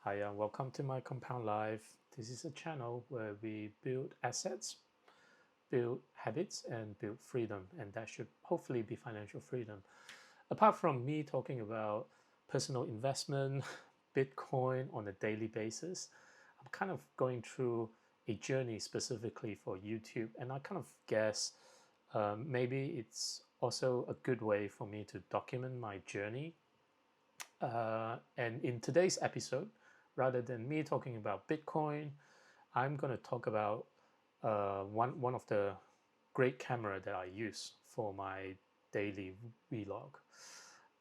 Hi, welcome to My Compound Life. This is a channel where we build assets, build habits, and build freedom, and that should hopefully be financial freedom. Apart from me talking about personal investment, Bitcoin on a daily basis, I'm kind of going through a journey specifically for YouTube, and I kind of guess maybe it's also a good way for me to document my journey. And in today's episode, rather than me talking about Bitcoin, I'm going to talk about one of the great camera that I use for my daily vlog.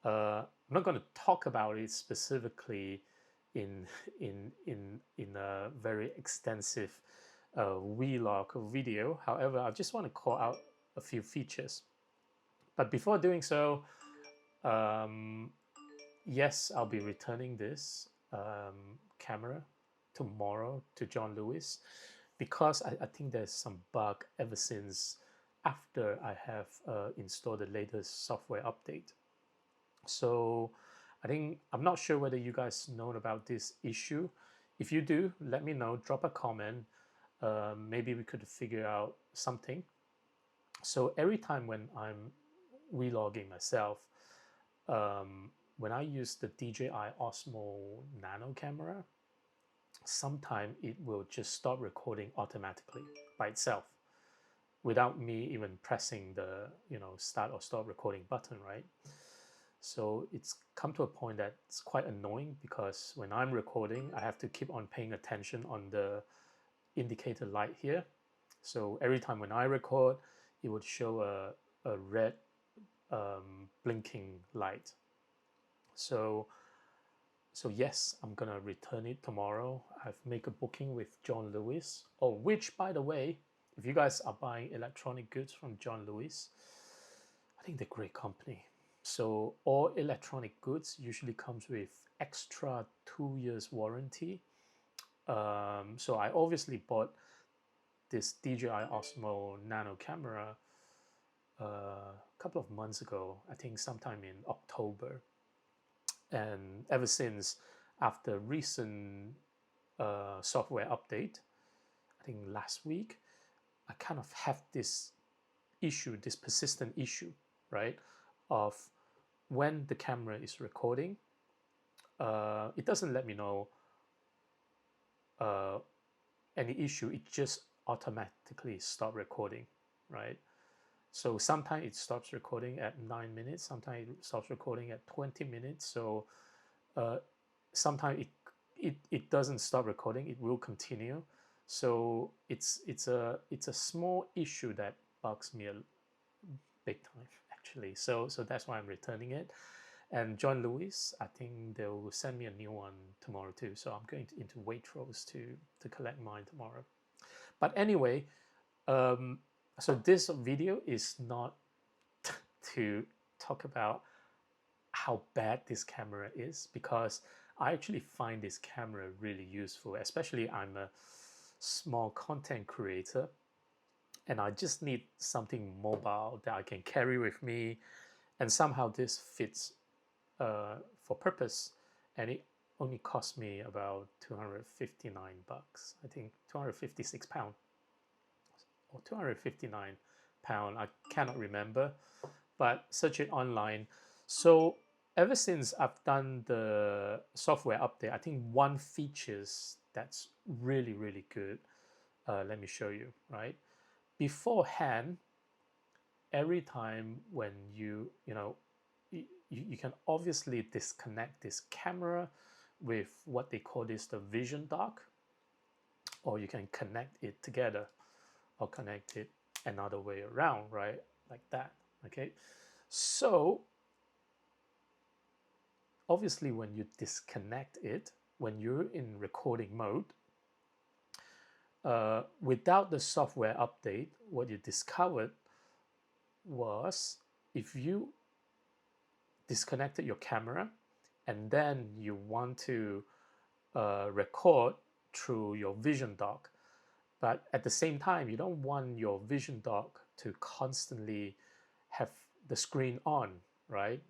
I'm not going to talk about it specifically in in a very extensive vlog video. However, I just want to call out a few features. But before doing so, um, yes, I'll be returning this camera tomorrow to John Lewis because I think there's some bug ever since after I have installed the latest software update. So I think I'm not sure whether you guys know about this issue. If you do, let me know. Drop a comment. Maybe we could figure out something. So every time when I'm vlogging myself, when I use the DJI Osmo Nano camera, sometimes it will just stop recording automatically by itself without me even pressing the start or stop recording button, right? So it's come to a point that it's quite annoying because when I'm recording, I have to keep on paying attention on the indicator light here. So every time when I record, it would show a red blinking light. So yes, I'm gonna return it tomorrow. I've made a booking with John Lewis. Oh, which by the way, if you guys are buying electronic goods from John Lewis, I think they're a great company. So all electronic goods usually comes with extra 2 years warranty. So I obviously bought this DJI Osmo Nano camera a couple of months ago. I think sometime in October. And ever since, after recent software update, I think last week, I kind of have this issue, this persistent issue, right? Of when the camera is recording, it doesn't let me know uh, any issue. It just automatically stop recording, right? So sometimes it stops recording at 9 minutes, sometimes it stops recording at 20 minutes. So sometimes it doesn't stop recording, it will continue. So it's a small issue that bugs me a big time actually. So that's why I'm returning it. And John Lewis, I think they will send me a new one tomorrow too. So I'm going into Waitrose to collect mine tomorrow. But anyway, so this video is not to talk about how bad this camera is, because I actually find this camera really useful, especially I'm a small content creator and I just need something mobile that I can carry with me, and somehow this fits for purpose, and it only cost me about 259 bucks, I think 256 pound or 259 pound, I cannot remember, but search it online. So ever since I've done the software update, I think one features that's really good. Let me show you. Right beforehand, every time when you can obviously disconnect this camera with what they call this the vision dock, or you can connect it together or connect it another way around, right? Like that. Okay. So obviously when you disconnect it, when you're in recording mode, without the software update, what you discovered was if you disconnected your camera and then you want to record through your vision dock, but at the same time you don't want your vision dock to constantly have the screen on, right?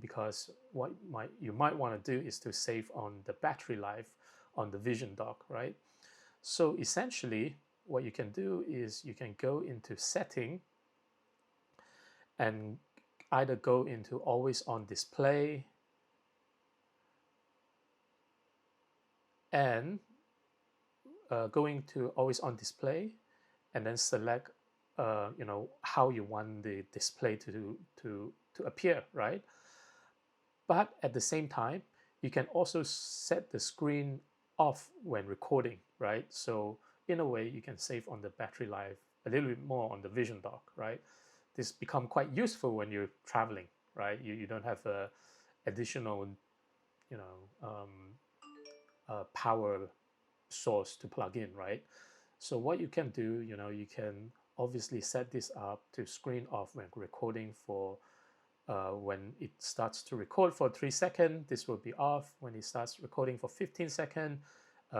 because what you might want to do is to save on the battery life on the Vision dock, right? So essentially, what you can do is you can go into setting and either go into always on display and going to always on display and then select how you want the display to appear, right? But at the same time, you can also set the screen off when recording, right? So in a way, you can save on the battery life a little bit more on the Vision dock, right? This become quite useful when you're traveling, right? You don't have a additional, you know, power source to plug in, right? So what you can do, you can obviously set this up to screen off when recording for when it starts to record for 3 seconds, this will be off. When it starts recording for 15 seconds,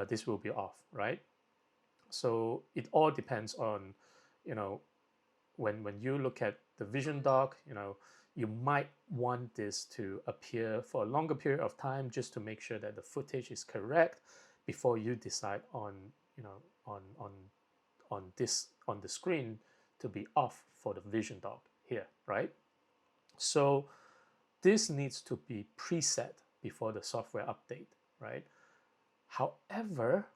this will be off, right? So it all depends on, when you look at the Vision dock, you might want this to appear for a longer period of time just to make sure that the footage is correct before you decide on, on the screen to be off for the Vision dock here, right? So this needs to be preset before the software update, right? However,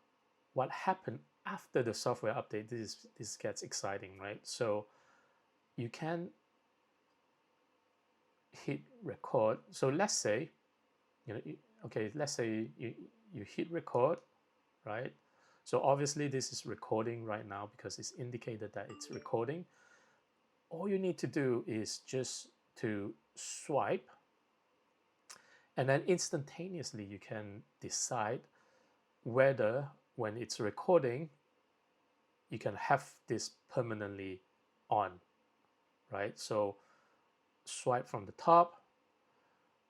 what happened after the software update, this gets exciting, right? So you can hit record. So let's say, okay, let's say you hit record, right? So obviously this is recording right now because it's indicated that it's recording. All you need to do is just to swipe, and then instantaneously you can decide whether when it's recording, you can have this permanently on, right? So swipe from the top,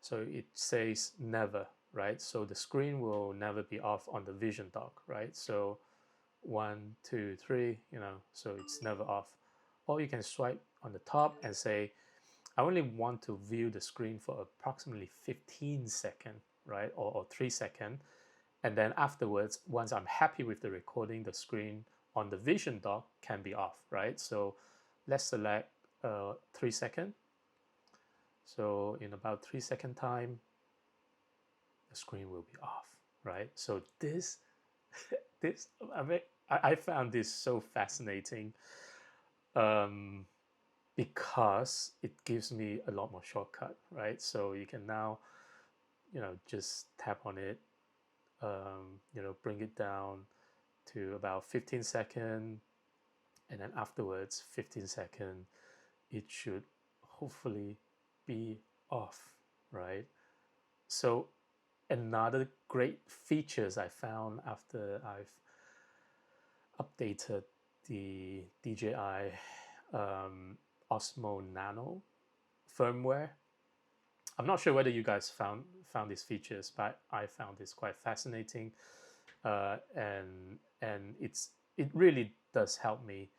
so it says never, right? So the screen will never be off on the Vision dock, right? So 1, 2, 3, so it's never off. Or you can swipe on the top and say, I only want to view the screen for approximately 15 seconds, right? Or 3 seconds. And then afterwards, once I'm happy with the recording, the screen on the Vision dock can be off, right? So let's select 3 seconds. So in about 3 second time, the screen will be off, right? So this, I found this so fascinating because it gives me a lot more shortcut, right? So you can now, just tap on it, bring it down to about 15 seconds, and then afterwards 15 seconds, it should hopefully be off, right? So another great features I found after I've updated the DJI Osmo Nano firmware. I'm not sure whether you guys found these features, but I found this quite fascinating, and it really does help me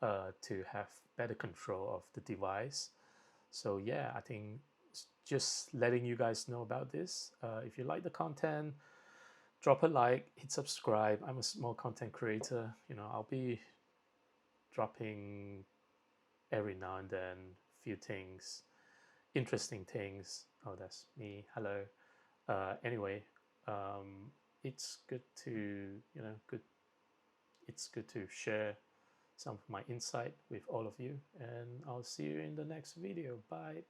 to have better control of the device. So yeah, I think just letting you guys know about this. If you like the content, drop a like, hit subscribe. I'm a small content creator. I'll be dropping every now and then few things, interesting things. Oh, that's me. Hello. Anyway, it's good to good. It's good to share some of my insight with all of you, and I'll see you in the next video. Bye.